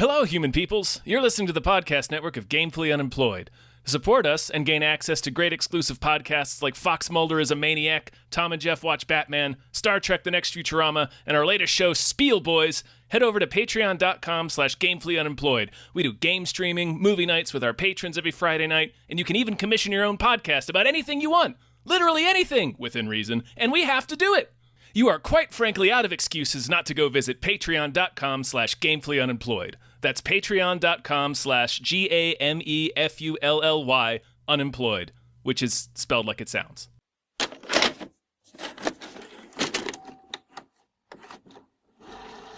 Hello, human peoples. You're listening to the podcast network of Gamefully Unemployed. To support us and gain access to great exclusive podcasts like Fox Mulder is a Maniac, Tom and Jeff Watch Batman, Star Trek The Next Futurama, and our latest show, Spiel Boys, head over to patreon.com/gamefullyunemployed. We do game streaming, movie nights with our patrons every Friday night, and you can even commission your own podcast about anything you want. Literally anything, within reason, and we have to do it. You are quite frankly out of excuses not to go visit patreon.com/gamefullyunemployed. That's patreon.com/GAMEFULLY unemployed, which is spelled like it sounds.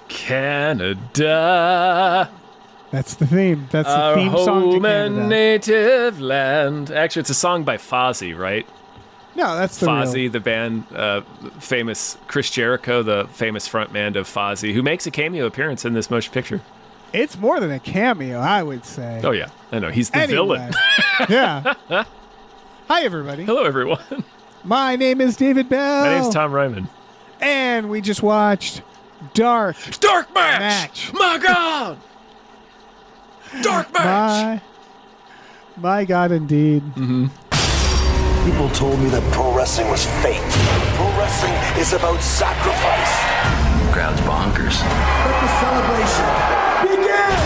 Canada. That's the theme. That's the Our theme song to home and Canada. native land. Actually, it's a song by Fozzy, right? No, that's the Fozzy, real. the band, famous Chris Jericho, the famous frontman of Fozzy, who makes a cameo appearance in this motion picture. It's more than a cameo, I would say. Oh, yeah. I know. He's the Anyway. villain. Yeah. Hi, everybody. Hello, everyone. My name is David Bell. My name's Tom Ryman. And we just watched Dark Match! My God! Dark Match! My God, indeed. Mm-hmm. People told me that pro wrestling was fake. Pro wrestling is about sacrifice. Crowd's bonkers. Let the celebration begin!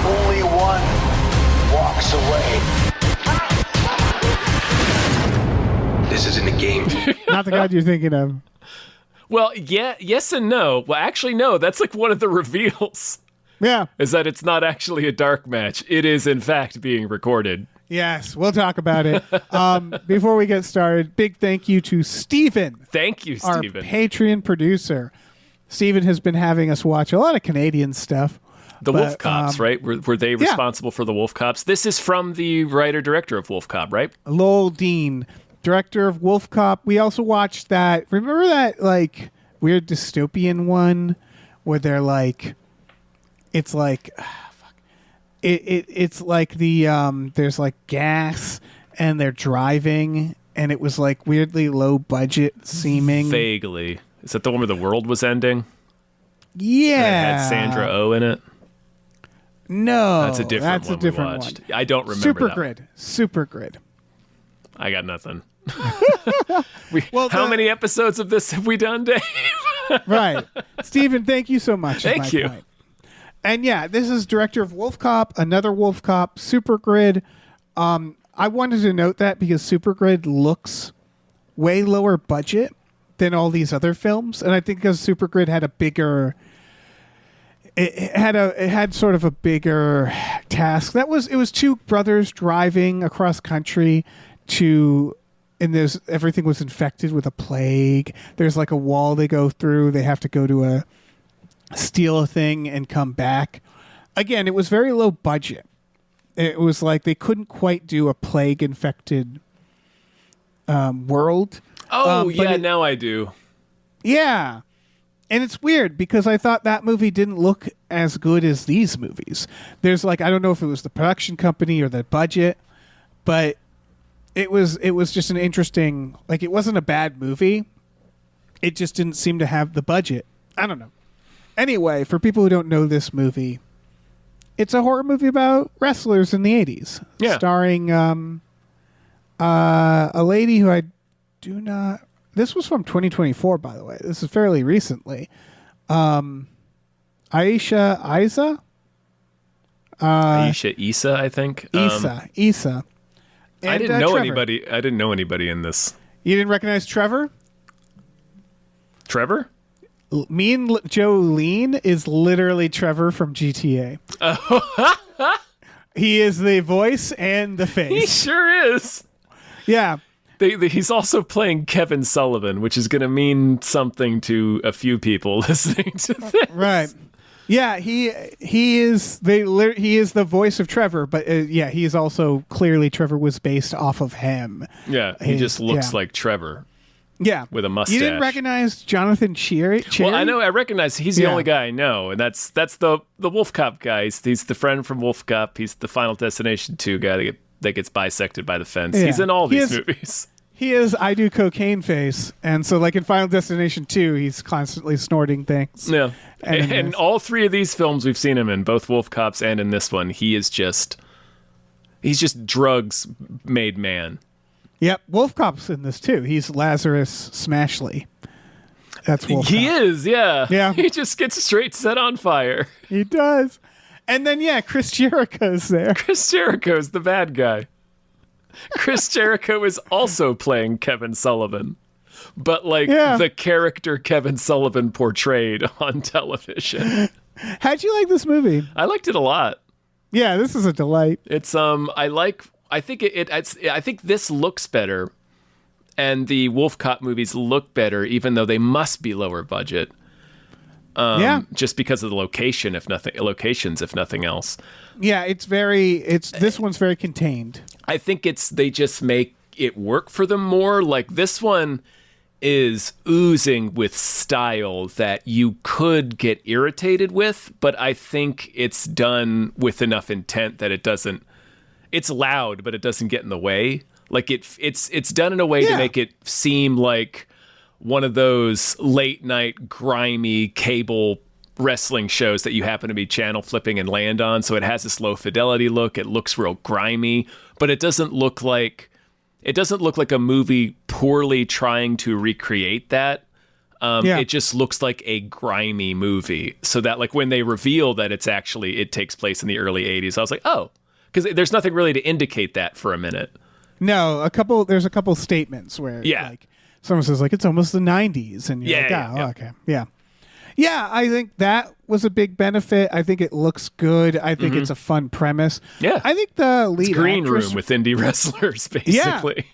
Only one walks away. This isn't a game. Not the God you're thinking of. Well, yeah, yes and no. Well, actually, no. That's like one of the reveals, Yeah. is that it's not actually a dark match. It is, in fact, being recorded. Yes, we'll talk about it. Before we get started, big thank you to Steven, Thank you, our Stephen. Patreon producer. Steven has been having us watch a lot of Canadian stuff. The but, Wolf Cops, right? Were they responsible for the Wolf Cops? This is from the writer-director of Wolf Cop, right? Lowell Dean, director of Wolf Cop. We also watched that. Remember that like weird dystopian one where they're like, it's like, it's like the there's like gas and they're driving and it was like weirdly low budget seeming. Vaguely. Is that the one where the world was ending? Yeah, And it had Sandra Oh in it? No, That's a different one we one. watched. I don't remember that one. Super Grid. I got nothing. Well, How many episodes of this have we done, Dave? Right. Stephen, thank you so much. is Thank my you. point. And yeah, this is director of Wolf Cop, another Wolf Cop, Super Grid. I wanted to note that because Super Grid looks way lower budget than all these other films. And I think because Super Grid had a bigger... It had sort of a bigger task. It was two brothers driving across country and everything was infected with a plague. There's like a wall they go through. They have to go to steal a thing and come back. Again, it was very low budget. It was like they couldn't quite do a plague infected world. Oh, but yeah, now I do. Yeah. And it's weird because I thought that movie didn't look as good as these movies. There's like, I don't know if it was the production company or the budget, but it was just an interesting, like it wasn't a bad movie. It just didn't seem to have the budget. I don't know. Anyway, for people who don't know this movie, it's a horror movie about wrestlers in the 80s. Yeah. Starring a lady who I do not... This was from 2024, by the way. This is fairly recently. Aisha Isa? Aisha Issa, I think. Isa. And, I didn't know Trevor. anybody. I didn't know anybody in this. You didn't recognize Trevor? Trevor? Jolene is literally Trevor from GTA. He is the voice and the He face. sure is. Yeah. He's also playing Kevin Sullivan, which is going to mean something to a few people listening to this. Right. Yeah, he is he is the voice of Trevor, but yeah, he is also clearly Trevor was based off of him. Yeah, he just looks yeah. like Trevor. Yeah, with a mustache. You didn't recognize Jonathan Cherry? Well, I know. I recognize he's the Yeah. only guy I know, and that's the Wolf Cop guy. He's the friend from Wolf Cop. He's the Final Destination 2 guy that gets bisected by the fence. Yeah. He's in all these movies. He is I do cocaine face, and so like in Final Destination 2, he's constantly snorting things. Yeah. And And all three of these films we've seen him in, both Wolf Cops and in this one, he's just drugs made man. Yep, Wolf Cop's in this too. He's Lazarus Smashley. That's Wolf He Cop. is, yeah. Yeah. He just gets straight set on fire. He does. And then Chris Jericho's there. Chris Jericho's the bad guy. Chris Jericho is also playing Kevin Sullivan, but the character Kevin Sullivan portrayed on television. How'd you like this movie? I liked it a lot. Yeah, this is a delight. It's I think this looks better, and the Wolf Cop movies look better, even though they must be lower budget. Just because of the locations, if nothing else. Yeah, this one's very contained. I think they just make it work for them more. Like this one is oozing with style that you could get irritated with, but I think it's done with enough intent that it's loud, but it doesn't get in the way. Like it's done in a way to make it seem like one of those late night grimy cable wrestling shows that you happen to be channel flipping and land on. So it has this low fidelity look. It looks real grimy, but it doesn't look like a movie poorly trying to recreate that. It just looks like a grimy movie. So that like when they reveal that it takes place in the early 80s, I was like, oh, because there's nothing really to indicate that for a minute. No, there's a couple statements where like someone says like it's almost the 90s, and you're okay. Yeah, I think that was a big benefit. I think it looks good. I think it's a fun premise. Yeah. I think the lead Green actress, Room with indie wrestlers, basically.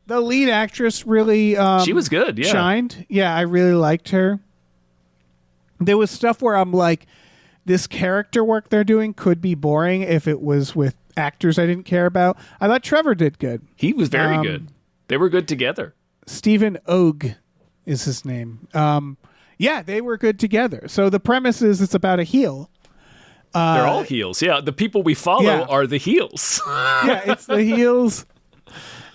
the lead actress really She was good, yeah. shined. Yeah, I really liked her. There was stuff where I'm like, this character work they're doing could be boring if it was with actors I didn't care about. I thought Trevor did good. He was very good. They were good together. Stephen Ogg is his name. They were good together. So the premise is it's about a heel. They're all heels. Yeah, the people we follow are the heels. It's the heels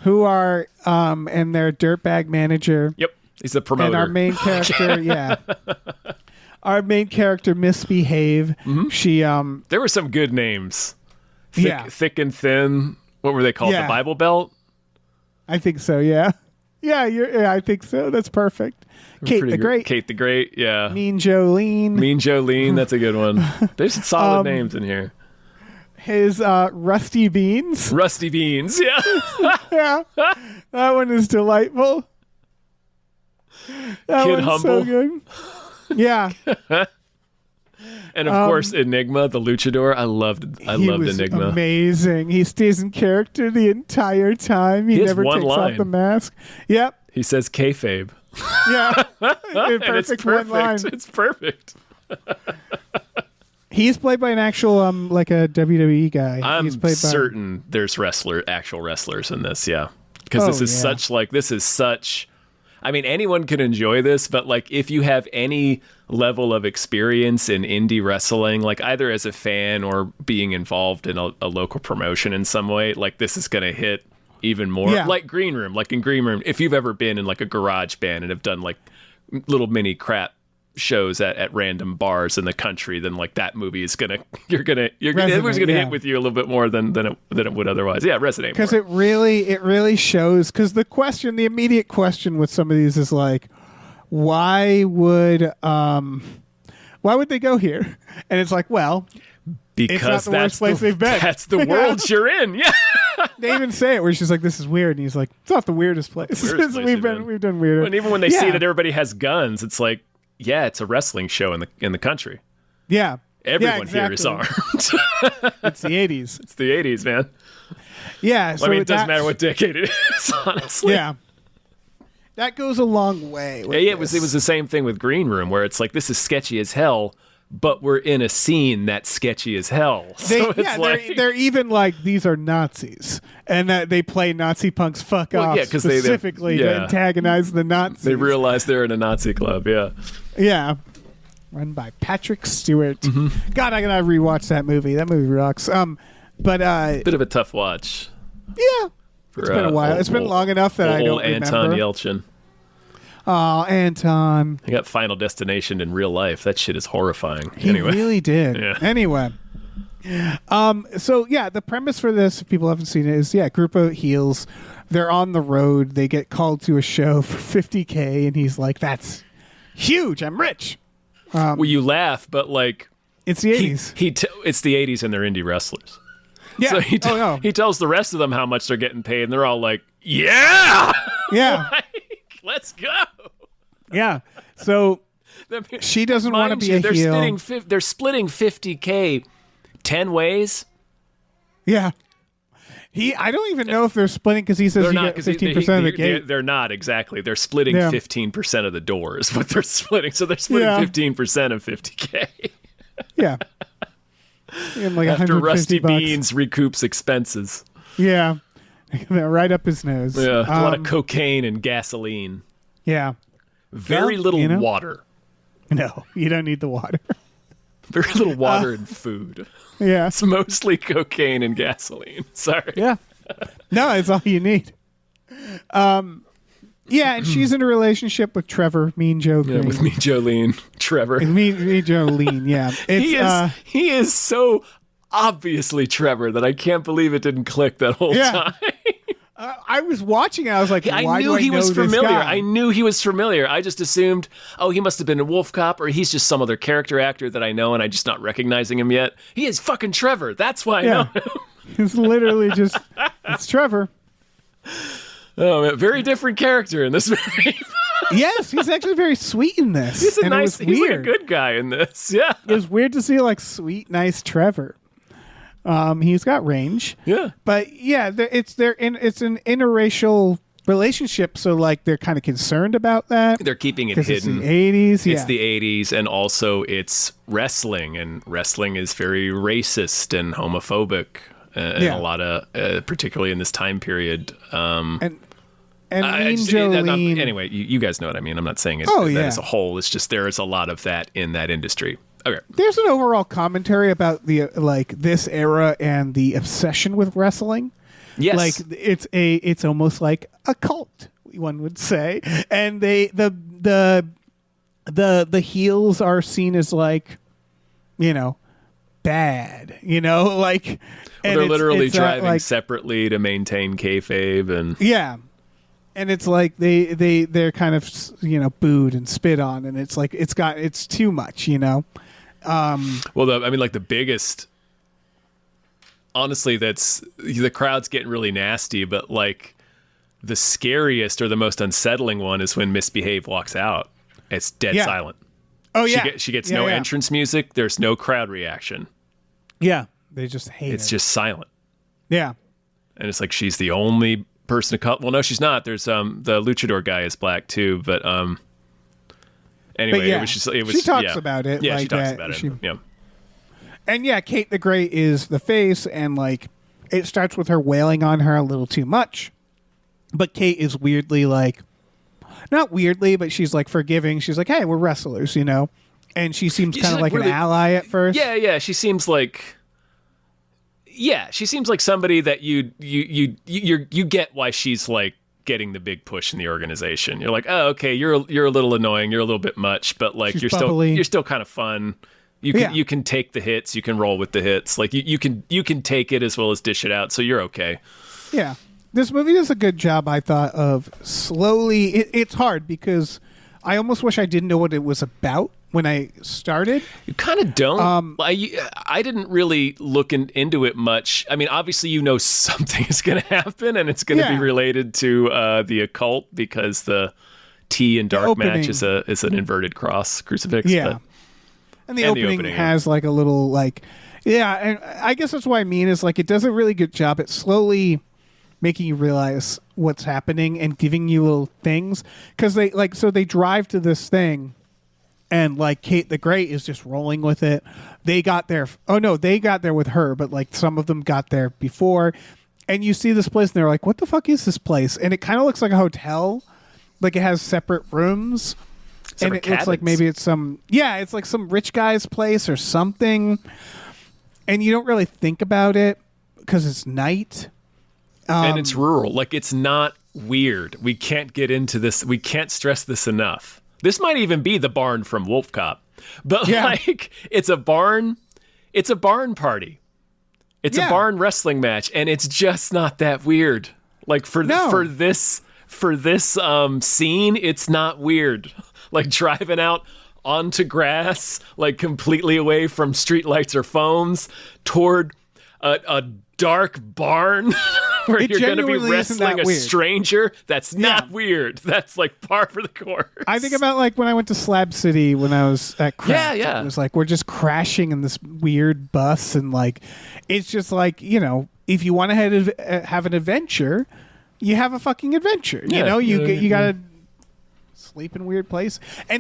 who are and their dirtbag manager. Yep, he's the promoter. And our main character, our main character Misbehave. She there were some good names. Thick and Thin. What were they called? The Bible Belt? I think so, yeah. I think so. That's perfect. Kate the Great. Kate the Great, yeah. Mean Jolene, that's a good one. There's some solid names in here. His Rusty Beans. Rusty Beans, yeah. Yeah. That one is delightful. That Kid one's Humble. so good. Yeah. And of course, Enigma, the luchador. I loved Enigma. Amazing. He stays in character the entire time. He has never one takes line. off the mask. Yep. He says kayfabe. Yeah. And it's Perfect one line. perfect. It's perfect. He's played by an actual like a WWE guy. I'm He's played certain there's actual wrestlers in this, yeah. Because this is such. I mean, anyone can enjoy this, but like if you have any level of experience in indie wrestling, like either as a fan or being involved in a local promotion in some way, like this is going to hit even more. Yeah. Like Green Room, like in Green Room, if you've ever been in like a garage band and have done like little mini crap shows at random bars in the country, then like that movie is gonna everyone's gonna hit with you a little bit more than it would otherwise. Yeah, resonate because more. it really shows. Because the immediate question with some of these is like, why would they go here? And it's like, well, because it's not the worst place they've been. That's the world you're in. Yeah. They even say it where she's like, "This is weird," and he's like, "It's not the weirdest place. We've done weirder." And even when they see that everybody has guns, it's like, yeah, it's a wrestling show in the country. Yeah. Everyone here is armed. It's the 80s. It's the 80s, man. Yeah. So I mean, it doesn't matter what decade it is, honestly. Yeah. That goes a long way. It was the same thing with Green Room, where it's like, this is sketchy as hell, but we're in a scene that's sketchy as hell. They're even like, these are Nazis, and that they play Nazi punks off specifically to antagonize the Nazis. They realize they're in a Nazi club, yeah. Yeah. Run by Patrick Stewart. Mm-hmm. God, I gotta rewatch that movie. That movie rocks. But bit of a tough watch. Yeah. It's been a while. It's been long enough that I don't remember. Anton Yelchin. Oh, Anton. He got Final Destination in real life. That shit is horrifying. He really did. Yeah. Anyway. So yeah, the premise for this, if people haven't seen it, is group of heels. They're on the road. They get called to a show for $50K, and he's like, "That's huge. I'm rich." Well, you laugh, but like It's the 80s. It's the 80s, and they're indie wrestlers. Yeah. So he tells the rest of them how much they're getting paid, and they're all like, "Yeah, Yeah. like, let's go." Yeah. So she doesn't want to be a heel. They're splitting 50K 10 ways. Yeah. I don't even know if they're splitting because he says you get 15% of the gate. They're not exactly. They're splitting 15% of the doors, but they're splitting. So they're splitting 15% of 50K. Yeah. And like After Rusty $150. Beans recoups expenses. Yeah. Right up his nose. Yeah. A lot of cocaine and gasoline. Yeah. Very little water. No, you don't need the water. Very little water and food. Yeah. It's mostly cocaine and gasoline. Sorry. Yeah. No, it's all you need. Yeah, and she's in a relationship with Trevor, Mean Joe Green. Yeah, with me, Jolene, Trevor. Me, Jolene, yeah. He is so obviously Trevor that I can't believe it didn't click that whole time. I was watching it. I was like, I knew he was familiar. I knew he was familiar. I just assumed, he must have been a Wolf Cop, or he's just some other character actor that I know and I'm just not recognizing him yet. He is fucking Trevor. That's why I know him. It's literally just, it's Trevor. Oh, man, very different character in this movie. Yes, he's actually very sweet in this. He's he's like a good guy in this. Yeah. It was weird to see like sweet, nice Trevor. He's got range. Yeah. But yeah, it's an interracial relationship, so like they're kind of concerned about that. They're keeping it It's hidden. the 80s. Yeah. It's the 80s, and also it's wrestling, and wrestling is very racist and homophobic. And a lot of, particularly in this time period. And Mean Jolene. Anyway, you guys know what I mean. I'm not saying it as a whole. It's just there is a lot of that in that industry. Okay. There's an overall commentary about the this era and the obsession with wrestling. Yes. Like it's almost like a cult, one would say. And the heels are seen as like, bad, like. Well, and they're literally it's driving separately to maintain kayfabe, and and it's like they're kind of booed and spit on, and it's like it's too much, Well, the biggest, honestly, that's the crowd's getting really nasty, but like the scariest or the most unsettling one is when Misbehave walks out. It's dead silent. Oh yeah, she gets no entrance music. There's no crowd reaction. Yeah. They just hate It's just silent. Yeah. And it's like she's the only person to call. Well, no, she's not. There's the luchador guy is black too, but anyway, it was she talks about it. Yeah, like she talks that. about it. Yeah. And yeah, Kate the Great is the face, and like it starts with her wailing on her a little too much. But Kate is weirdly not weirdly, but she's like forgiving. She's like, "Hey, we're wrestlers," And she seems kind of like really, an ally at first. Yeah. She seems like somebody that you get why she's like getting the big push in the organization. You're like, oh, okay, you're a little annoying, you're a little bit much, but like you're still kind of fun. You can take the hits, you can roll with the hits. Like you can take it as well as dish it out, so you're okay. Yeah. This movie does a good job, I thought, of slowly. It's hard because I almost wish I didn't know what it was about when I started. You kind of don't. I didn't really look into it much. I mean, obviously, something is going to happen, and it's going to be related to the occult because the T and dark match is an inverted cross crucifix. Yeah, and the opening has like a little and I guess that's what I mean is like it does a really good job at slowly making you realize what's happening and giving you little things because they drive to this thing. And like Kate the Great is just rolling with it. They got there. Oh no, they got there with her, but like some of them got there before. And you see this place and they're like, what the fuck is this place? And it kind of looks like a hotel. Like it has separate rooms. Separate and it's like maybe it's it's like some rich guy's place or something. And you don't really think about it because it's night. And it's rural. Like, it's not weird. We can't get into this. We can't stress this enough. This might even be the barn from Wolf Cop. But like, it's a barn party. It's a barn wrestling match, and it's just not that weird. Like, for this scene, it's not weird. Like, driving out onto grass, like completely away from streetlights or phones, toward a dark barn where you're going to be wrestling a stranger. That's not weird. That's like par for the course. I think about like when I went to Slab City when I was at Craft. Yeah. It was like we're just crashing in this weird bus, and like it's just like, you know, if you want to have an adventure, you have a fucking adventure. You know, you gotta sleep in weird place,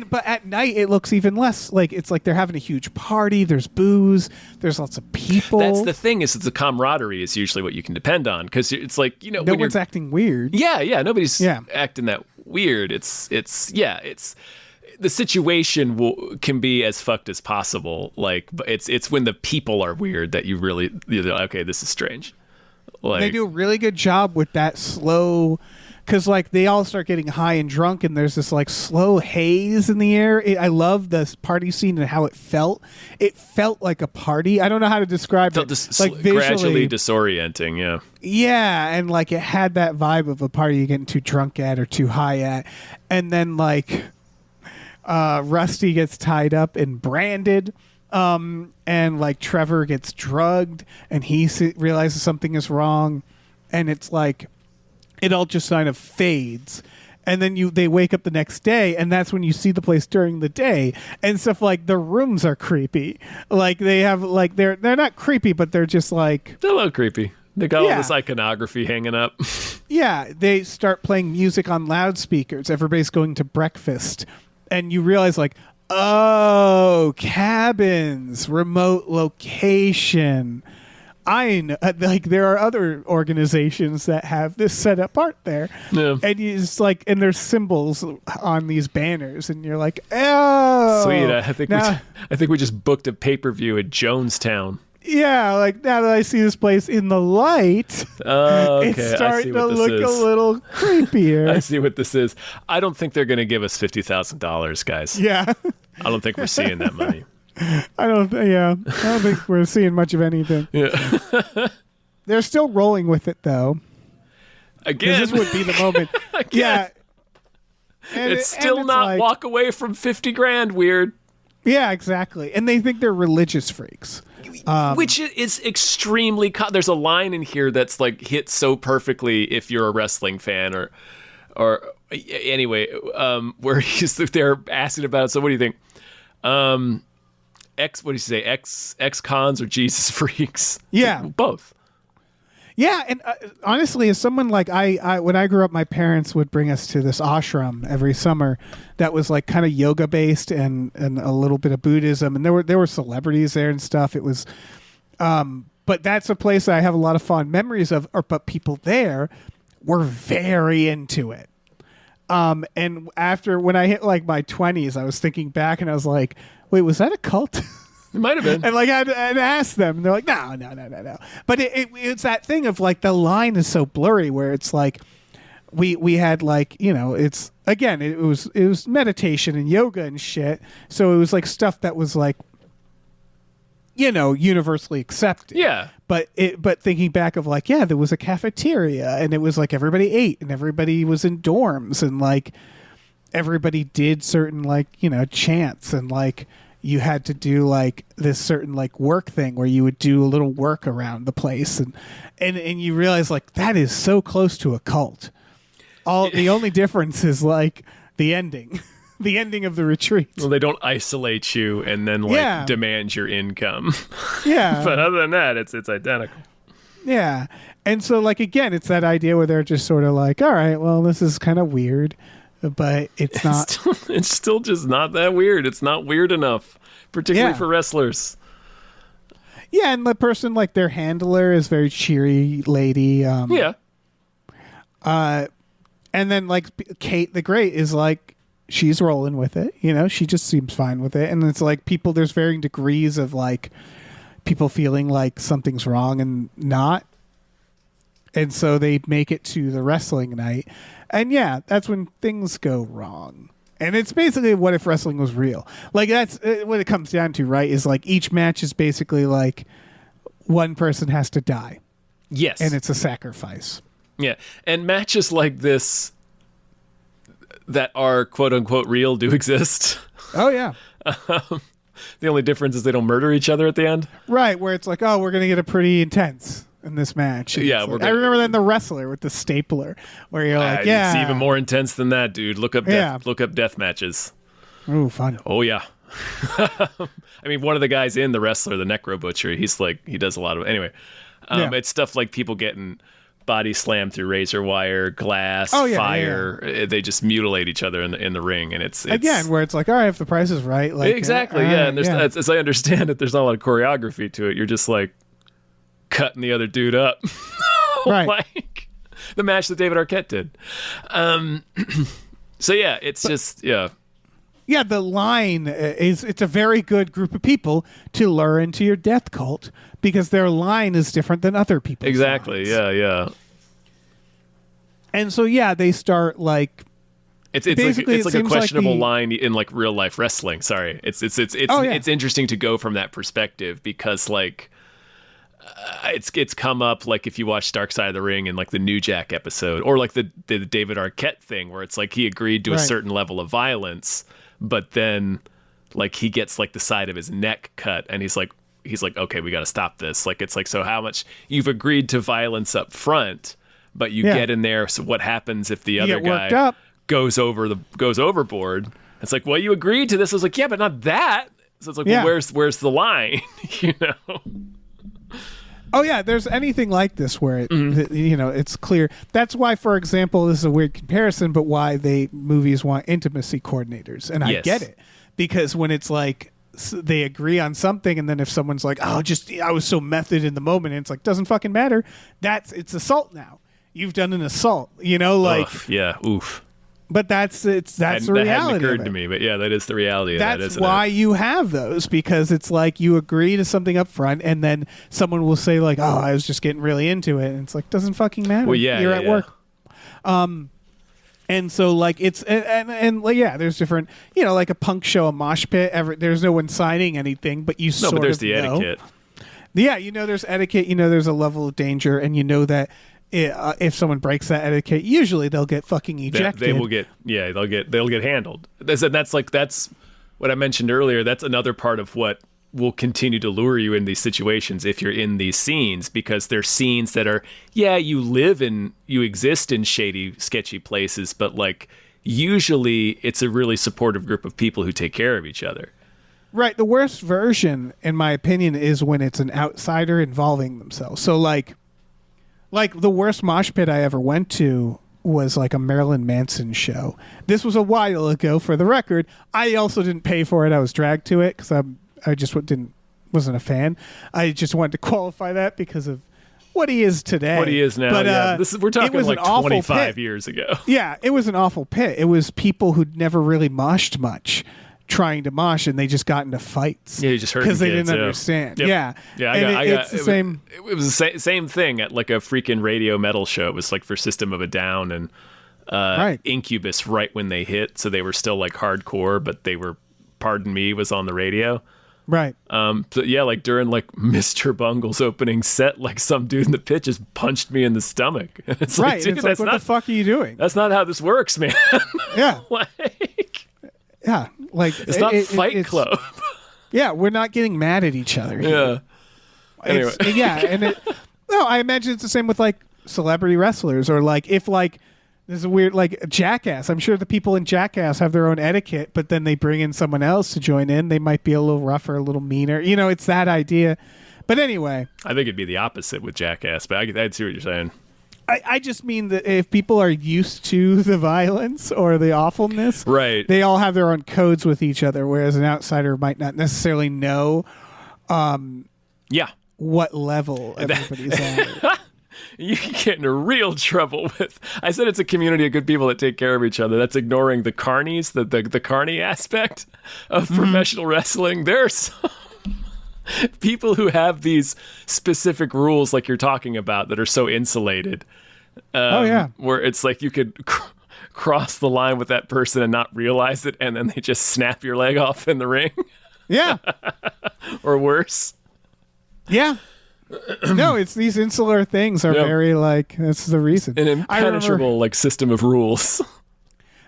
but at night it looks even less like it's like they're having a huge party. There's booze. There's lots of people. That's the thing, is it's the camaraderie is usually what you can depend on, because it's like, you know, no one's acting weird. Nobody's acting that weird. It's the situation can be as fucked as possible. Like, but it's when the people are weird that you're like, okay, this is strange. Like, they do a really good job with that slow, because like they all start getting high and drunk, and there's this like slow haze in the air. I love this party scene and how it felt. It felt like a party. I don't know how to describe it. Like gradually disorienting. Yeah, and like it had that vibe of a party you're getting too drunk at or too high at, and then like Rusty gets tied up and branded. And like Trevor gets drugged, and he realizes something is wrong, and it's like it all just kind of fades, and then they wake up the next day, and that's when you see the place during the day and stuff. Like the rooms are creepy, like they have like they're not creepy, but they're just like they're a little creepy. They got all this iconography hanging up. They start playing music on loudspeakers. Everybody's going to breakfast, and you realize like, oh, cabins, remote location. I know, like there are other organizations that have this set apart there, and you just like, and there's symbols on these banners, and you're like, oh, sweet. I think we just booked a pay-per-view at Jonestown. Yeah, like now that I see this place in the light, it's starting to look a little creepier. I see what this is. I don't think they're going to give us $50,000, guys. Yeah, I don't think we're seeing that money. I don't think we're seeing much of anything. Yeah. They're still rolling with it though. Again, this would be the moment. Yeah, it's still not like, walk away from $50,000 weird. Yeah, exactly. And they think they're religious freaks. Which is extremely... There's a line in here that's like hit so perfectly if you're a wrestling fan or anyway, where they're asking about it. So what do you think? What do you say? Ex-cons or Jesus freaks? Yeah. Both. Yeah, and honestly, as someone like I when I grew up, my parents would bring us to this ashram every summer that was like kind of yoga based and a little bit of Buddhism, and there were celebrities there and stuff. It was, but that's a place I have a lot of fond memories of. But people there were very into it. And after when I hit like my 20s, I was thinking back and I was like, wait, was that a cult? It might have been. And like I'd ask them, and they're like, no. But it's that thing of like the line is so blurry where it's like we had like, you know, it's again it was meditation and yoga and shit. So it was like stuff that was like, you know, universally accepted. Yeah. But thinking back of like, yeah, there was a cafeteria and it was like everybody ate and everybody was in dorms and like everybody did certain like, you know, chants and like. You had to do like this certain like work thing where you would do a little work around the place and you realize like that is so close to a cult. The only difference is like the ending. The ending of the retreat. Well, they don't isolate you and then like demand your income. Yeah. But other than that, it's identical. Yeah. And so like again, it's that idea where they're just sort of like, all right, well, this is kind of weird. But it's not. It's still just not that weird. It's not weird enough, particularly for wrestlers. Yeah, and the person like their handler is very cheery lady. Yeah. And then like Kate the Great is like she's rolling with it. You know, she just seems fine with it. And it's like people. There's varying degrees of like people feeling like something's wrong and not. And so they make it to the wrestling night. And yeah, that's when things go wrong. And it's basically what if wrestling was real. Like, that's what it comes down to, right? Is like each match is basically like one person has to die. Yes. And it's a sacrifice. Yeah. And matches like this that are quote unquote real do exist. Oh, yeah. The only difference is they don't murder each other at the end. Right, where it's like, oh, we're going to get a pretty intense in this match. And Yeah, it's we're like, I gonna- remember then the wrestler with the stapler, where you're like, yeah. It's even more intense than that, dude. Look up death matches. Ooh, fun. Oh yeah. I mean, one of the guys in the wrestler, the Necro Butcher, he's like, he does a lot of anyway. Yeah. It's stuff like people getting body slammed through razor wire, glass, Oh, yeah, fire. They just mutilate each other in the ring, and it's Again, where it's like, all right, if the price is right. Like, exactly, all yeah. right, And there's, as I understand it, there's not a lot of choreography to it. You're just like cutting the other dude up, Right. like the match that David Arquette did. So yeah, it's just yeah. Yeah, the line is it's a very good group of people to lure into your death cult because their line is different than other people's Exactly. lines. Yeah. And so yeah, they start like It's Basically, it's it like a seems like questionable the- line in like real life wrestling. Sorry, it's Oh, yeah. it's interesting to go from that perspective because like it's come up like if you watch Dark Side of the Ring in like the New Jack episode or like the David Arquette thing where it's like he agreed to a Right. certain level of violence, but then like he gets like the side of his neck cut and he's like okay, we got to stop this. Like it's like, so how much you've agreed to violence up front, but you Yeah. get in there, so what happens if the You other get worked guy up. goes overboard? It's like, well, you agreed to this. I was like, yeah, but not that. So it's like, Yeah. well, where's the line? You know? oh yeah, there's anything like this where it it's clear. That's why, for example, this is a weird comparison, but why movies want intimacy coordinators, and I Yes. get it because when it's like they agree on something, and then if someone's like, "Oh, I was so method in the moment," and it's like, doesn't fucking matter. It's assault now. You've done an assault, like. Ugh, yeah, oof. But that's the That reality. hadn't of occurred it. to me, but yeah, that is the reality of that, That's isn't why it? you have those, because it's like you agree to something up front, and then someone will say like, "Oh, I was just getting really into it," and it's like, doesn't fucking matter. Well, yeah, you're yeah, at yeah. work. And so like it's and like, yeah, there's different, like a punk show, a mosh pit. There's no one signing anything, but you No, sort but there's of the know. etiquette. Yeah, there's etiquette. There's a level of danger, and that if someone breaks that etiquette, usually they'll get fucking ejected. They will get, yeah, they'll get handled. That's what I mentioned earlier. That's another part of what will continue to lure you in these situations if you're in these scenes, because they're scenes that are, yeah, you exist in shady, sketchy places, but like usually it's a really supportive group of people who take care of each other. Right. The worst version, in my opinion, is when it's an outsider involving themselves. So like the worst mosh pit I ever went to was like a Marilyn Manson show. This was a while ago, for the record. I also didn't pay for it. I was dragged to it because I just wasn't a fan. I just wanted to qualify that because of what he is today. What he is now, But, yeah. We're it talking was like an awful 25 pit. years ago. Yeah, it was an awful pit. It was people who'd never really moshed much trying to mosh, and they just got into fights. Yeah, you just hurt because they kids, didn't yeah. understand. Yep. Yeah, Yeah, And it's the same. It was the same thing at like a freaking radio metal show. It was like for System of a Down and Right. Incubus right when they hit, so they were still like hardcore, but they were, Pardon Me was on the radio. Right. So yeah, like during like Mr. Bungle's opening set, like some dude in the pit just punched me in the stomach. And it's Right. like, dude, It's like, that's what not the fuck are you doing? that's not how this works, man. Yeah. Like, Yeah. Like it's not Fight Club. Yeah, we're not getting mad at each other. Yeah. It's, yeah, and no, I imagine it's the same with like celebrity wrestlers, or like if like there's a weird like Jackass. I'm sure the people in Jackass have their own etiquette, but then they bring in someone else to join in. They might be a little rougher, a little meaner. It's that idea. But anyway, I think it'd be the opposite with Jackass, but I'd see what you're saying. I just mean that if people are used to the violence or the awfulness, Right. they all have their own codes with each other, whereas an outsider might not necessarily know Yeah. what level everybody's at. You can get into real trouble with. I said it's a community of good people that take care of each other. That's ignoring the carnies, the carny aspect of professional wrestling. There's People who have these specific rules like you're talking about that are so insulated. Oh, yeah. Where it's like you could cross the line with that person and not realize it, and then they just snap your leg off in the ring. Yeah. Or worse. Yeah. No, it's these insular things are Yep. very like, that's the reason. An I remember impenetrable like system of rules.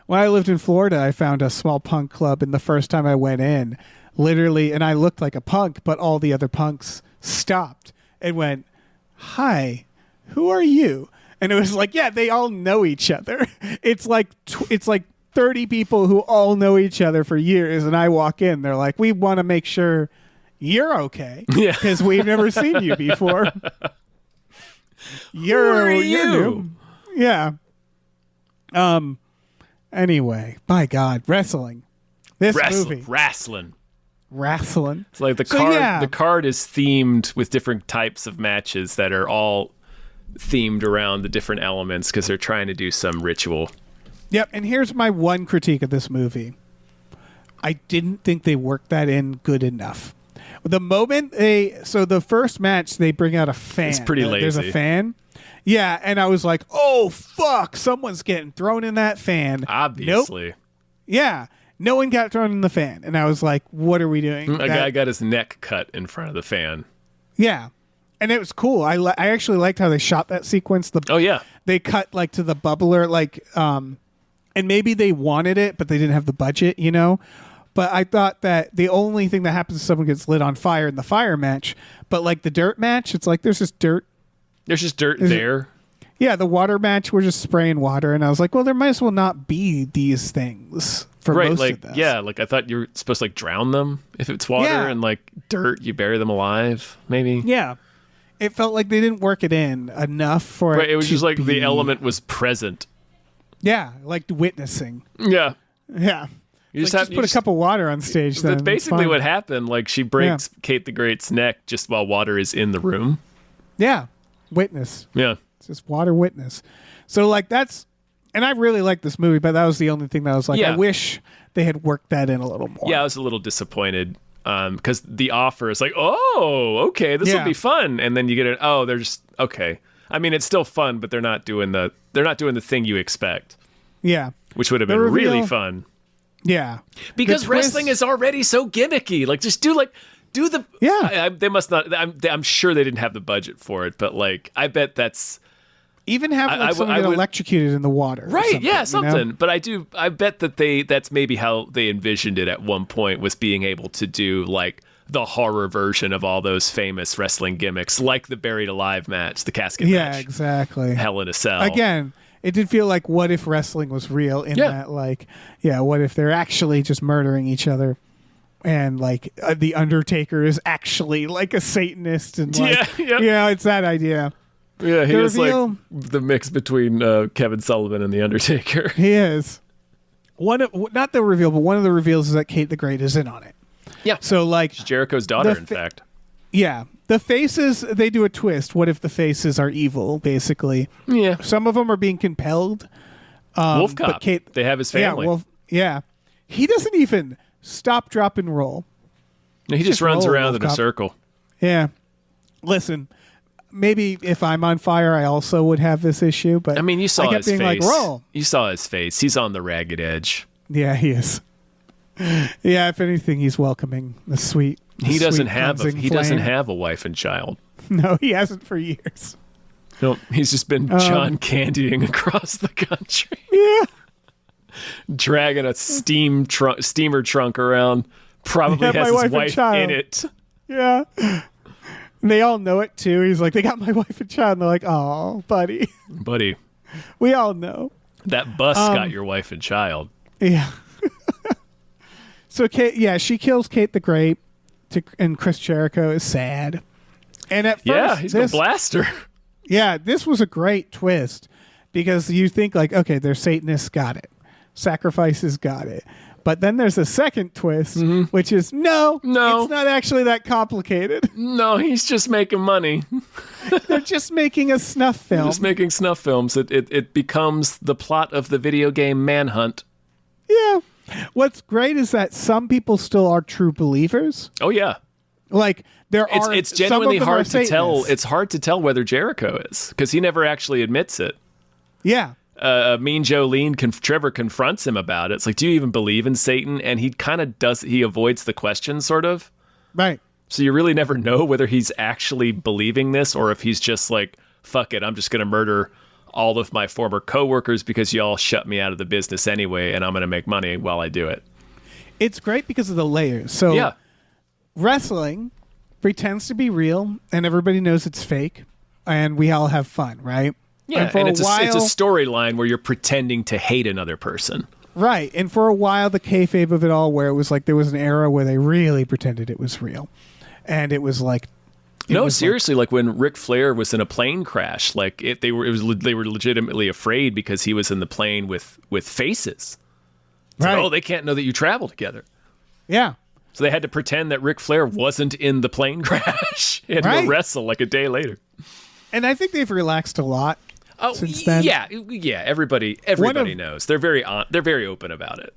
when I lived in Florida, I found a small punk club, and the first time I went in, literally, and I looked like a punk, but all the other punks stopped and went, "Hi, who are you?" And it was like, yeah, they all know each other. It's like 30 people who all know each other for years, and I walk in, they're like, "We want to make sure you're okay, Yeah. because we've never seen you before." You're new. Yeah. Anyway, by God, wrestling. This movie, Wrestling. wrestling. It's like the So, card. yeah. The card is themed with different types of matches that are all themed around the different elements because they're trying to do some ritual. Yep. And here's my one critique of this movie. I didn't think they worked that in good enough. The moment the first match, they bring out a fan. It's pretty There's lazy. a fan. Yeah, and I was like, "Oh fuck, someone's getting thrown in that fan." Nope. Obviously, Yeah, no one got thrown in the fan, and I was like, "What are we doing?" a guy got his neck cut in front of the fan. Yeah, and it was cool. I actually liked how they shot that sequence. Oh yeah, They cut like to the bubbler, like, and maybe they wanted it, but they didn't have the budget, you know. But I thought that the only thing that happens is someone gets lit on fire in the fire match. But like the dirt match, it's like there's just dirt. there's just dirt there. Yeah, the water match, we're just spraying water, and I was like, well, there might as well not be these things for Right, most like of this. yeah, like I thought you were supposed to like drown them if it's water, Yeah. and like dirt, you bury them alive, maybe. Yeah. It felt like they didn't work it in enough for Right, it was to just like be- the element was present. Yeah, like witnessing. Yeah, Yeah. you Like, just put a cup of water on stage. Then That's basically fine. what happened. Like she breaks Kate the Great's neck just while water is in the room. Yeah, witness. Yeah. It's just water witness. So like that's, and I really like this movie, but that was the only thing that I was like, Yeah. I wish they had worked that in a little more. Yeah, I was a little disappointed because the offer is like, oh, okay, this will Yeah. be fun, and then you get it. Oh, they're just okay. I mean, it's still fun, but they're not doing the thing you expect, Yeah. which would have The been reveal- really fun. Yeah. Because The twist- wrestling is already so gimmicky. Like, just do the. Yeah. They must not. I'm sure they didn't have the budget for it, but like, I bet that's. Even have like I would- someone I get would- electrocuted in the water. or Right, something, yeah, you something. know? But I bet that that's maybe how they envisioned it at one point, was being able to do like the horror version of all those famous wrestling gimmicks, like the buried alive match, the casket Yeah, match, exactly. Hell in a Cell. Again, it did feel like what if wrestling was real in Yeah. that, like, yeah, what if they're actually just murdering each other, and like the Undertaker is actually like a Satanist, and like, Yeah. it's that idea. Yeah, he The was reveal- like the mix between Kevin Sullivan and the Undertaker. He is not the reveal, but one of the reveals is that Kate the Great is in on it. Yeah, So like, Jericho's daughter, the in fa- fact. yeah, the faces, they do a twist. What if the faces are evil? Basically, Yeah, some of them are being compelled. Wolf but Cop. Kate- They have his family. Yeah, well, yeah. He doesn't even stop, drop, and roll. he just runs roll, around Wolf in a Cop. circle. Yeah. Listen, maybe if I'm on fire, I also would have this issue. But I mean, you saw I kept his being face. like, roll. You saw his face. He's on the ragged edge. Yeah, he is. Yeah, if anything, he's welcoming the sweet. He doesn't sweet have cleansing he doesn't flame. have a wife and child. No, he hasn't for years. No, he's just been John Candying across the country, Yeah. dragging a steamer trunk around. Probably Yeah, my has wife his and wife child. in it. Yeah. And they all know it too. He's like, they got my wife and child. And they're like, oh, buddy. Buddy, We all know. that bus got your wife and child. Yeah. So Kate, yeah, she kills Kate the Great, and Chris Jericho is sad. And at first, Yeah, he's gonna blast her. yeah, this was a great twist because you think like, okay, they're Satanists, got it. Sacrifices, got it. But then there's a second twist, which is no, it's not actually that complicated. No, he's just making money. They're just making a snuff film. Just making snuff films. It becomes the plot of the video game Manhunt. Yeah. What's great is that some people still are true believers. Oh yeah, Like It's genuinely hard to tell. It's hard to tell whether Jericho is, because he never actually admits it. Yeah. Mean Joe Lean, Trevor confronts him about it. It's like, do you even believe in Satan? And he kind of does. He avoids the question, sort of. Right. So you really never know whether he's actually believing this or if he's just like, fuck it, I'm just going to murder all of my former coworkers because y'all shut me out of the business anyway, and I'm going to make money while I do it. It's great because of the layers. So yeah. Wrestling pretends to be real, and everybody knows it's fake, and we all have fun, right? Yeah, and it's a storyline where you're pretending to hate another person. Right, and for a while, the kayfabe of it all, where it was like there was an era where they really pretended it was real. And it was like, seriously, like when Ric Flair was in a plane crash, like they were legitimately afraid because he was in the plane with faces. It's right. like, they can't know that you travel together. Yeah. So they had to pretend that Ric Flair wasn't in the plane crash. He had to go wrestle like a day later. And I think they've relaxed a lot since then. Yeah. Everybody knows. They're very open about it.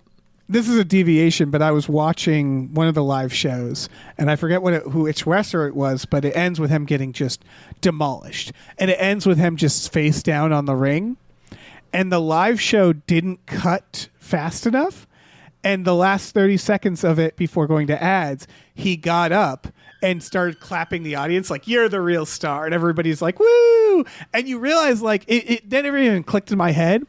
This is a deviation, but I was watching one of the live shows, and I forget which wrestler it was, but it ends with him getting just demolished. And it ends with him just face down on the ring. And the live show didn't cut fast enough. And the last 30 seconds of it before going to ads, he got up and started clapping the audience like, you're the real star. And everybody's like, woo! And you realize, like, it never even clicked in my head.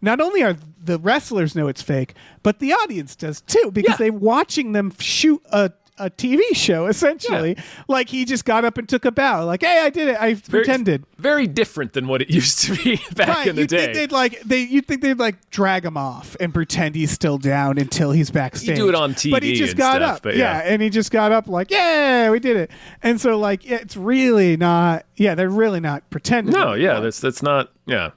Not only are the wrestlers know it's fake, but the audience does too, because they're watching them shoot a TV show, essentially. Yeah. Like, he just got up and took a bow. Like, hey, I did it. I pretended. Very different than what it used to be back in the day. You'd think they'd drag him off and pretend he's still down until he's backstage. You do it on TV, but he just got stuff, up. But and he just got up like, yeah, we did it. And so, like, it's really not. Yeah, they're really not pretending. No, anymore. that's not. Yeah.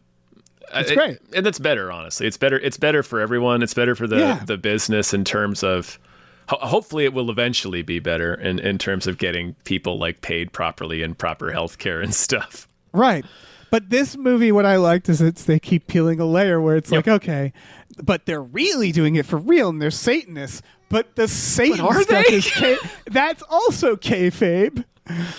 It's great. And that's better, honestly. It's better for everyone. It's better for the business in terms of, hopefully it will eventually be better in terms of getting people like paid properly and proper health care and stuff. Right. But this movie, what I liked is they keep peeling a layer where it's like, okay, but they're really doing it for real and they're Satanists. But the Satan stuff is that's also kayfabe.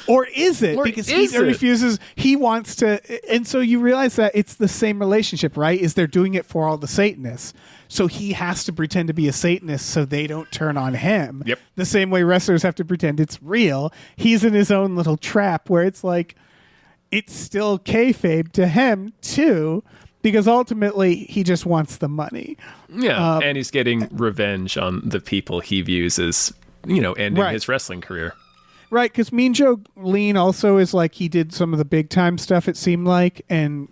Or is it? Because he refuses. He wants to. And so you realize that it's the same relationship, right? Is they're doing it for all the Satanists. So he has to pretend to be a Satanist so they don't turn on him. Yep. The same way wrestlers have to pretend it's real. He's in his own little trap where it's like, it's still kayfabe to him too, because ultimately he just wants the money. Yeah. And he's getting revenge on the people he views as, ending his wrestling career. Right, because Mean Joe Lean also is like, he did some of the big time stuff, it seemed like, and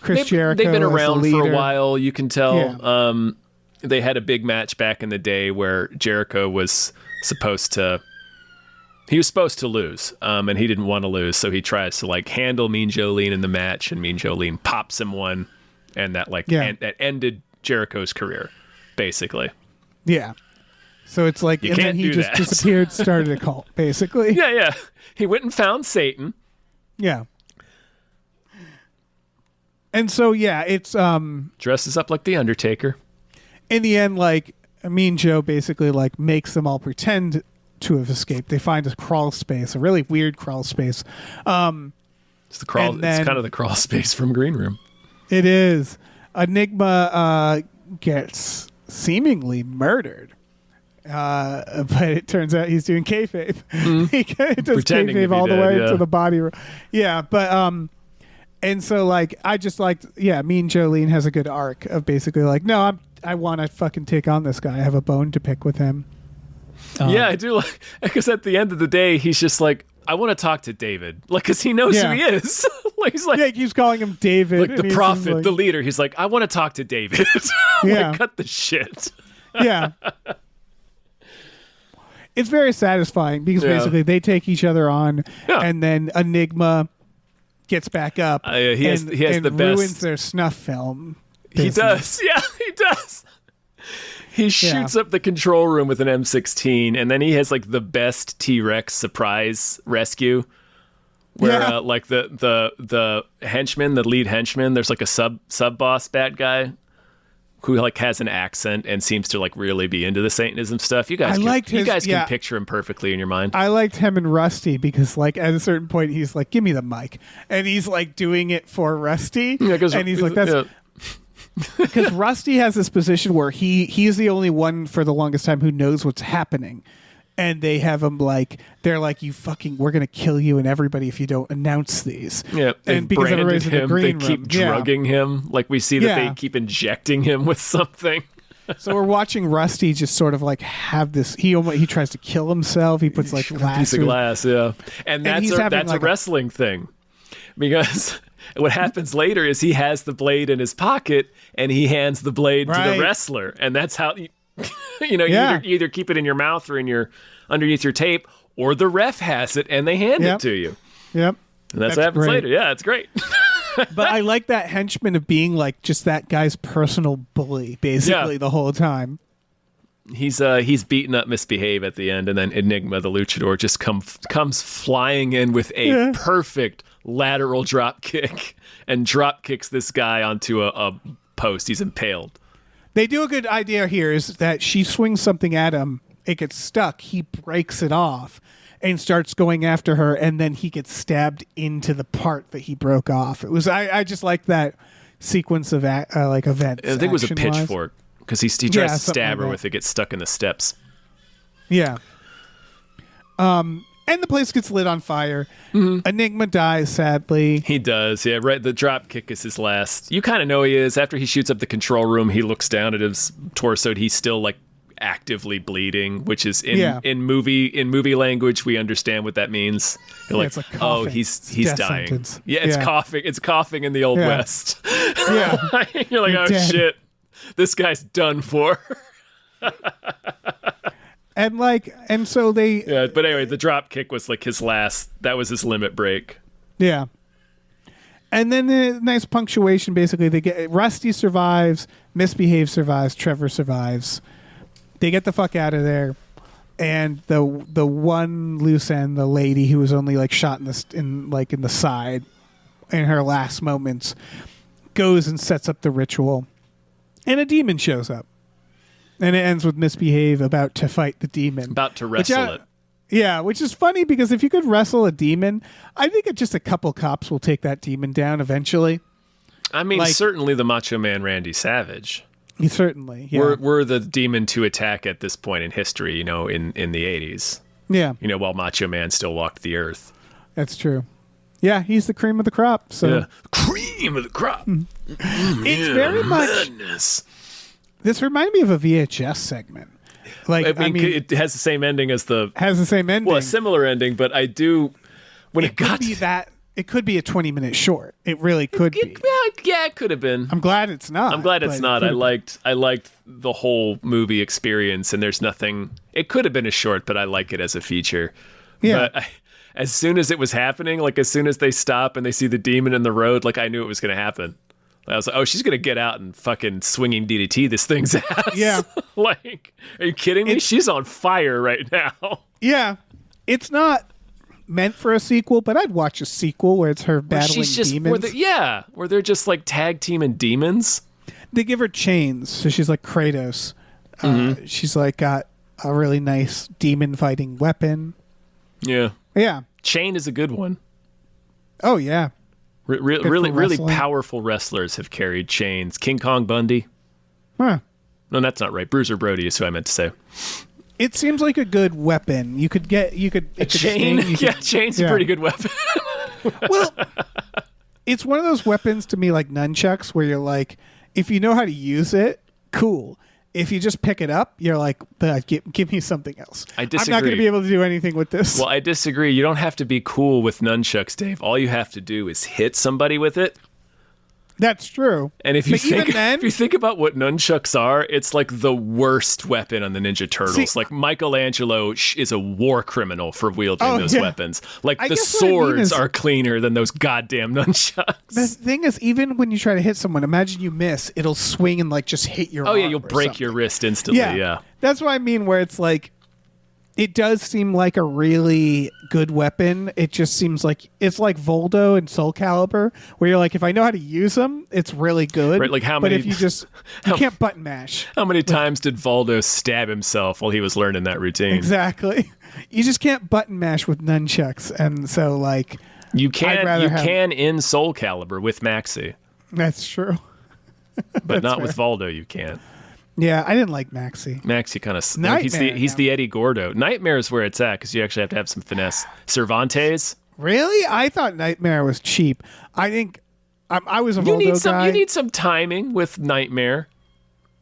Chris Jericho. They've been around for a while. You can tell. Yeah. They had a big match back in the day where Jericho was supposed to lose, and he didn't want to lose, so he tries to handle Mean Joe Lean in the match, and Mean Joe Lean pops him one, and that that ended Jericho's career, basically. Yeah. So it's like, and then he just disappeared, started a cult, basically. Yeah. He went and found Satan. Yeah. And so, it's... dresses up like The Undertaker. In the end, Mean Joe basically, makes them all pretend to have escaped. They find a crawl space, a really weird crawl space. It's the crawl. It's kind of the crawl space from Green Room. It is. Enigma gets seemingly murdered. But it turns out he's doing kayfabe. He does pretending kayfabe all the way to the body room. Yeah, but and so I just liked. Yeah, Mean Joe Lean has a good arc of basically no, I want to fucking take on this guy. I have a bone to pick with him. Yeah, I do because at the end of the day, he's just I want to talk to David, because he knows who he is. He's he keeps calling him David, the prophet, the leader. He's like, I want to talk to David. Cut the shit. Yeah. It's very satisfying because basically they take each other on, and then Enigma gets back up. He has the best. Ruins their snuff film. He does. Yeah, he does. He shoots up the control room with an M16, and then he has the best T-Rex surprise rescue, where the henchman, the lead henchman, there's a sub boss bad guy who like has an accent and seems to like really be into the Satanism stuff. You guys, can picture him perfectly in your mind. I liked him and Rusty because like at a certain point he's like, "Give me the mic," and he's like doing it for Rusty, and he's like, "That's." Yeah. Because Rusty has this position where he's the only one for the longest time who knows what's happening, and they have him like they're like, we're gonna kill you and everybody if you don't announce these. Yeah, and because everybody's in the green they keep room, drugging him. Like we see that they keep injecting him with something. So we're watching Rusty just sort of like have this. He tries to kill himself. He puts like glass, piece of glass, yeah, and that's like a wrestling thing because. What happens later is he has the blade in his pocket and he hands the blade to the wrestler, and that's how you either keep it in your mouth or underneath your tape, or the ref has it and they hand it to you. Yep, and that's what happens later. Yeah, it's great. But I like that henchman of being like just that guy's personal bully, basically the whole time. He's beaten up Misbehave at the end, and then Enigma the Luchador just comes flying in with a perfect lateral drop kick and drop kicks this guy onto a post. He's impaled. They do a good idea here is that she swings something at him, it gets stuck, he breaks it off and starts going after her, and then he gets stabbed into the part that he broke off. It was I just like that sequence of like events. I think it was a pitchfork because he tries to stab her with it, gets stuck in the steps. Yeah. And the place gets lit on fire. Mm-hmm. Enigma dies, sadly. He does, yeah. Right, the drop kick is his last. You kind of know he is. After he shoots up the control room, he looks down at his torso. And he's still like actively bleeding, which is in movie language. We understand what that means. You're like, it's like coughing. Oh, he's dying. Sentence. Yeah, it's coughing. It's coughing in the Old West. Yeah, you're like, oh dead. Shit, this guy's done for. And so they... Yeah, but anyway, the drop kick was like his last... That was his limit break. Yeah. And then the nice punctuation, basically. They get Rusty survives, Misbehave survives, Trevor survives. They get the fuck out of there. And the one loose end, the lady who was only like shot in the side in her last moments, goes and sets up the ritual. And a demon shows up. And it ends with Misbehave about to fight the demon. About to wrestle it. Yeah, which is funny because if you could wrestle a demon, I think just a couple cops will take that demon down eventually. I mean, certainly the Macho Man Randy Savage. Certainly, yeah. We're the demon to attack at this point in history, in the 80s. Yeah. While Macho Man still walked the earth. That's true. Yeah, he's the cream of the crop. So. Yeah. Cream of the crop. It's very much... Madness. This reminded me of a VHS segment. Like, I mean, it has the same ending as the... Has the same ending. Well, a similar ending, but I do... It could be a 20-minute short. It really could be. Yeah, it could have been. I'm glad it's not. I liked the whole movie experience, and there's nothing... It could have been a short, but I like it as a feature. Yeah. But as soon as it was happening, like as soon as they stop and they see the demon in the road, like I knew it was going to happen. I was like, oh, she's going to get out and fucking swinging DDT this thing's ass. Yeah. Like, are you kidding me? She's on fire right now. Yeah. It's not meant for a sequel, but I'd watch a sequel where it's her battling demons. Where they're just like tag teaming demons. They give her chains, so she's like Kratos. She's like got a really nice demon fighting weapon. Yeah. Yeah. Chain is a good one. Oh, yeah. Really powerful wrestlers have carried chains. King Kong Bundy. Huh. No, that's not right. Bruiser Brody is who I meant to say. It seems like a good weapon. You could a chain. Chain's a pretty good weapon. Well, it's one of those weapons to me like nunchucks where you're like, if you know how to use it, cool. If you just pick it up, you're like, give me something else. I disagree. I'm not going to be able to do anything with this. Well, I disagree. You don't have to be cool with nunchucks, Dave. All you have to do is hit somebody with it. That's true. And if you think about what nunchucks are, it's like the worst weapon on the Ninja Turtles. Like Michelangelo is a war criminal for wielding those weapons. Like the swords are cleaner than those goddamn nunchucks. The thing is, even when you try to hit someone, imagine you miss, it'll swing and like just hit your arm. Oh yeah, you'll break your wrist instantly. Yeah. That's what I mean. Where it's like, it does seem like a really good weapon. It just seems like it's like Voldo and Soul Calibur, where you're like, if I know how to use them, it's really good. Right, like how but many- if you can't button mash. How many times did Voldo stab himself while he was learning that routine? Exactly. You just can't button mash with nunchucks, and so like You I'd can rather have- can in Soul Calibur with Maxi, that's true. but not with Voldo. You can't. Yeah, I didn't like Maxi. Maxi kind of Nightmare, he's yeah. the Eddie Gordo. Nightmare is where it's at because you actually have to have some finesse. Cervantes, Really? I thought Nightmare was cheap. I think I was a Voldo guy. you need some timing with Nightmare.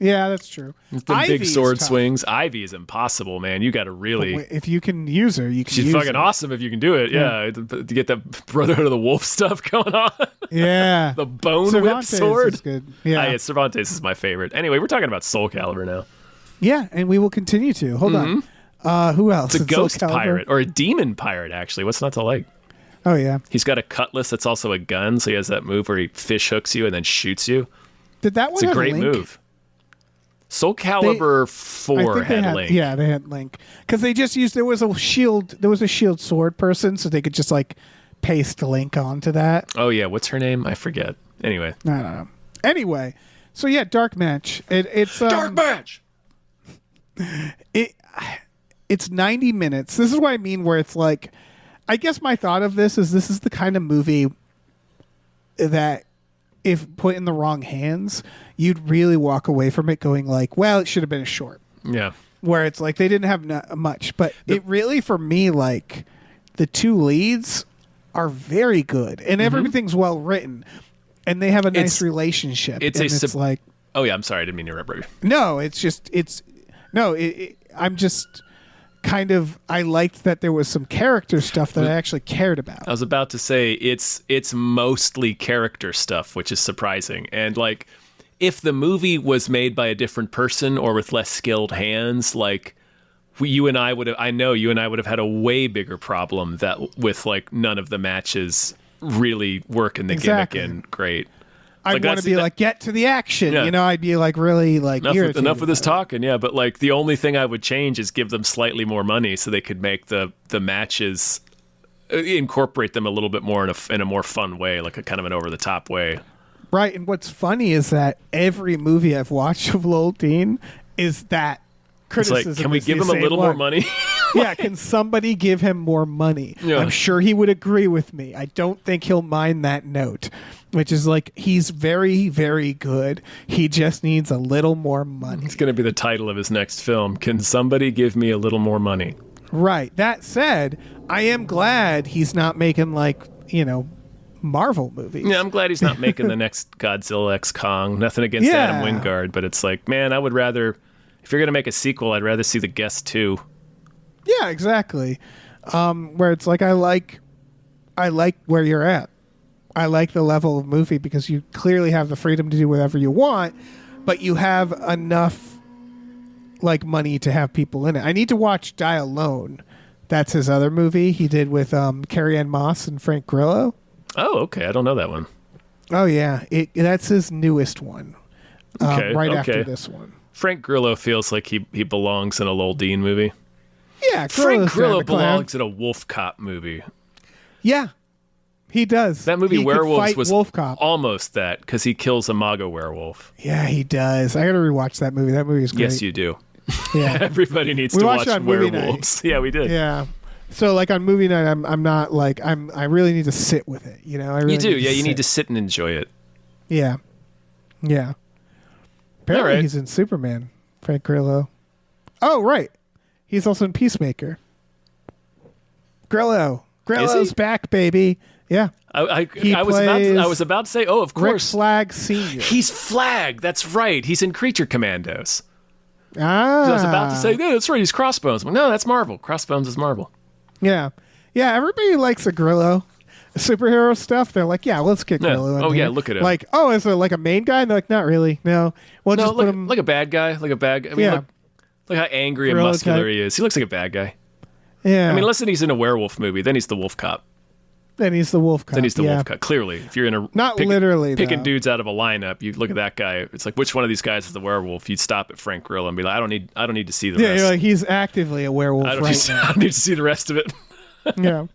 Yeah, that's true. The big Ivy is sword tough. swings. Ivy is impossible, man. You got to really. If you can use her, you can She's use fucking her. awesome if you can do it. Yeah, to get that Brotherhood of the Wolf stuff going on. Yeah. The bone Cervantes whip sword. is good. Yeah. Yeah, Cervantes is my favorite. Anyway, we're talking about Soul Calibur now. Yeah, and we will continue to. Hold on. Who else? It's a In Soul ghost Calibur? pirate or a demon pirate, actually. What's not to like? Oh, yeah. He's got a cutlass that's also a gun, so he has that move where he fish hooks you and then shoots you. Did that one It's a have great Link? move. Soul Calibur I 4 think they had had Link. Yeah, they had Link. Because they just used, there was a shield sword person, so they could just like paste Link onto that. Oh, yeah. What's her name? I forget. Anyway. I don't know. Anyway, so yeah, Dark Match. It's Dark Match! it's 90 minutes. This is what I mean where it's like, I guess my thought of this is the kind of movie that if put in the wrong hands, you'd really walk away from it going like, well, it should have been a short. Yeah. Where it's like they didn't have much, but it really, for me, like the two leads are very good and everything's well written and they have a nice It's- relationship. it's and a it's sup- like, Oh, yeah. I'm sorry. I didn't mean to interrupt you. no, I'm just kind of, I liked that there was some character stuff that I actually cared about. I was about to say it's mostly character stuff, which is surprising. And like, if the movie was made by a different person or with less skilled hands, like you and I would have had a way bigger problem that with like none of the matches really working the Exactly. gimmick in great. I'd Like, want to that's- be that- like, get to the action. Yeah. You know, I'd be like really like irritated Enough with this by it. talking, yeah. But like the only thing I would change is give them slightly more money so they could make the matches incorporate them a little bit more in a more fun way, like a kind of an over the top way. Right. And what's funny is that every movie I've watched of Lowell Dean is that It's criticism. like, can we is the give him a same little more one. money? Yeah, can somebody give him more money? Yeah. I'm sure he would agree with me. I don't think he'll mind that note, which is like he's very, very good. He just needs a little more money. It's going to be the title of his next film. Can somebody give me a little more money? Right. That said, I am glad he's not making like, Marvel movies. Yeah, I'm glad he's not making the next Godzilla X Kong. Nothing against Yeah. Adam Wingard, but it's like, man, I would rather, if you're going to make a sequel, I'd rather see The Guest 2. Yeah, exactly. Where it's like I like where you're at. I like the level of movie because you clearly have the freedom to do whatever you want, but you have enough like money to have people in it. I need to watch Die Alone. That's his other movie he did with Carrie Ann Moss and Frank Grillo. Oh, okay. I don't know that one. Oh yeah, that's his newest one. Okay, right okay. after this one. Frank Grillo feels like he belongs in a Lowell Dean movie. Yeah, Frank Grillo's Grillo John the Clown. belongs in a Wolf Cop movie. Yeah, he does. That movie He could Werewolves fight was Wolf Cop. almost that because he kills a Mago werewolf. Yeah, he does. I got to rewatch that movie. That movie is great. Yes, you do. Yeah. Everybody needs We to watched watch it on movie Werewolves. Yeah, we did. Yeah. So like on movie night, I'm not like I really need to sit with it. I really You do. Need Yeah, to you need to sit. sit and enjoy it. Yeah. Yeah. Apparently right. he's in Superman. Frank Grillo. Oh right, he's also in Peacemaker. Grillo's back, baby. Yeah. He I plays was about to say, oh, of Rick course. Flag Senior. He's Flag. That's right. He's in Creature Commandos. Ah. I was about to say, no, that's right. He's Crossbones. No, that's Marvel. Crossbones is Marvel. Yeah. Yeah. Everybody likes a Grillo. Superhero stuff. They're like, yeah, let's get Yeah. Grillo. in Oh, yeah, here. look at him. Like, oh, is it like a main guy? And they're like, not really. No. Well, No, just put him. like a bad guy. Like a bad guy. I mean, Yeah. look how angry and Gorilla muscular type. he is. He looks like a bad guy. Yeah. I mean, unless he's in a werewolf movie, then he's the wolf cop. Then he's the wolf cop. Then he's the yeah. wolf cop. Clearly, if you're in a Not literally, picking though. dudes out of a lineup, you look at that guy. It's like, which one of these guys is the werewolf? You'd stop at Frank Grillo and be like, I don't need to see the Yeah, rest. you're like, he's actively a werewolf I don't, right I don't need to see the rest of it. now. Yeah.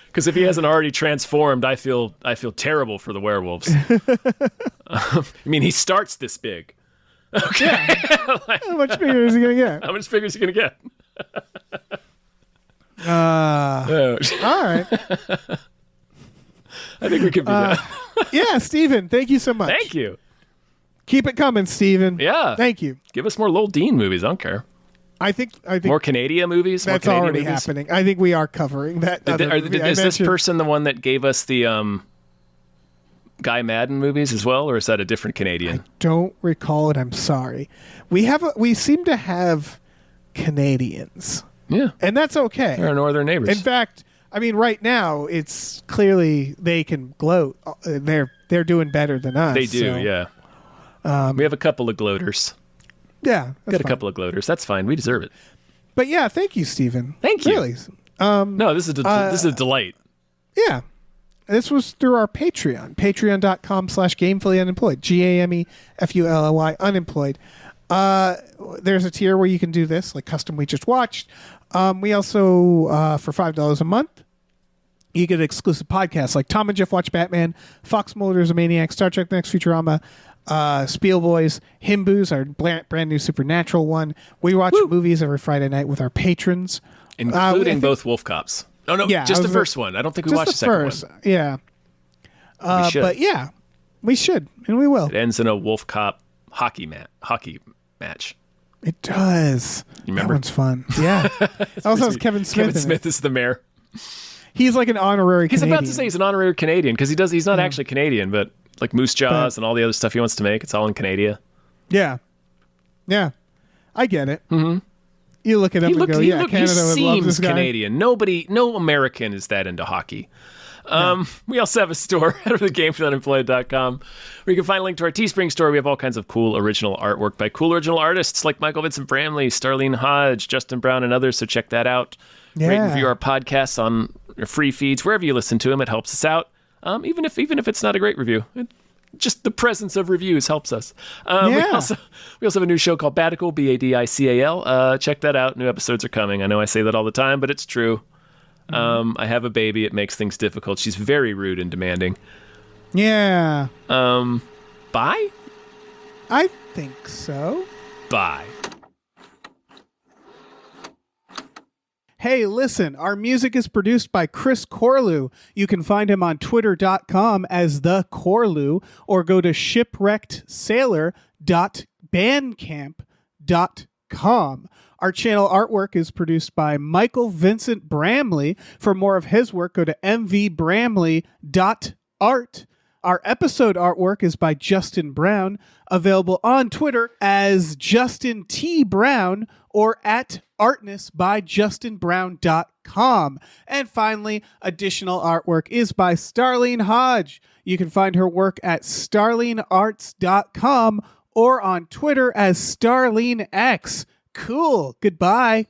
Because if he hasn't already transformed, I feel terrible for the werewolves. I mean, he starts this big. Okay. How much bigger is he going to get? How much bigger is he going to get? All right. I think we could be that. Yeah, Steven, thank you so much. Thank you. Keep it coming, Steven. Yeah. Thank you. Give us more Lowell Dean movies. I don't care. I think More Canadian movies. that's more Canadian already movies? happening. I think we are covering that. Is this person the one that gave us the Guy Madden movies as well, or is that a different Canadian? Don't recall it. I'm sorry. We seem to have Canadians, Yeah, and that's okay. they're our northern neighbors. In fact, I mean, right now it's clearly they can gloat. They're doing better than us. They do, so, yeah. We have a couple of gloaters. Yeah, that's Got a fine. couple of gloaters. That's fine. We deserve it. But yeah, thank you, Steven. Thank you. Really. No, this is a delight. Yeah. This was through our Patreon, patreon.com/gamefully unemployed, GAMEFULLY unemployed. There's a tier where you can do this, like Custom We Just Watched. We also, for $5 a month, you get exclusive podcasts like Tom and Jeff Watch Batman, Fox Mulder's a Maniac, Star Trek The Next Futurama, Spiel Boys, Himboos, our brand new Supernatural one. We watch movies every Friday night with our patrons. Including both Wolf Cops. Oh, no, Yeah, just I the was first one. I don't think we Just watched the the second first. one. Yeah. We should. But yeah, we should, and we will. It ends in a Wolf Cop hockey match. It does. You remember? That one's fun. Yeah. Also has Kevin Smith. Kevin in it. Smith is the mayor. He's like an honorary He's Canadian. about to say he's an honorary Canadian because he's not actually Canadian, but like Moose Jaws and all the other stuff he wants to make, it's all in Canada. Yeah. Yeah. I get it. Mm-hmm. You look at him and go, he Canada would love this seems guy. Canadian. No American is that into hockey. We also have a store at thegamefullyunemployed.com where you can find a link to our Teespring store. We have all kinds of cool original artwork by cool original artists like Michael Vincent Bramley, Starlene Hodge, Justin Brown, and others. So check that out. Rate and review our podcasts on your free feeds wherever you listen to them. It helps us out. Even if it's not a great review. Just the presence of reviews helps us. We also have a new show called Badical, Badical. Check that out. New episodes are coming. I know I say that all the time, but it's true. I have a baby. It makes things difficult. She's very rude and demanding. Yeah. Bye? I think so. Bye. Hey, listen, our music is produced by Chris Corlew. You can find him on twitter.com as the Corlew or go to shipwreckedsailor.bandcamp.com. Our channel artwork is produced by Michael Vincent Bramley. For more of his work, go to mvbramley.art. Our episode artwork is by Justin Brown, available on Twitter as Justin T. Brown or at artnessbyjustinbrown.com. And finally, additional artwork is by Starlene Hodge. You can find her work at starlenearts.com or on Twitter as StarleneX. Cool. Goodbye.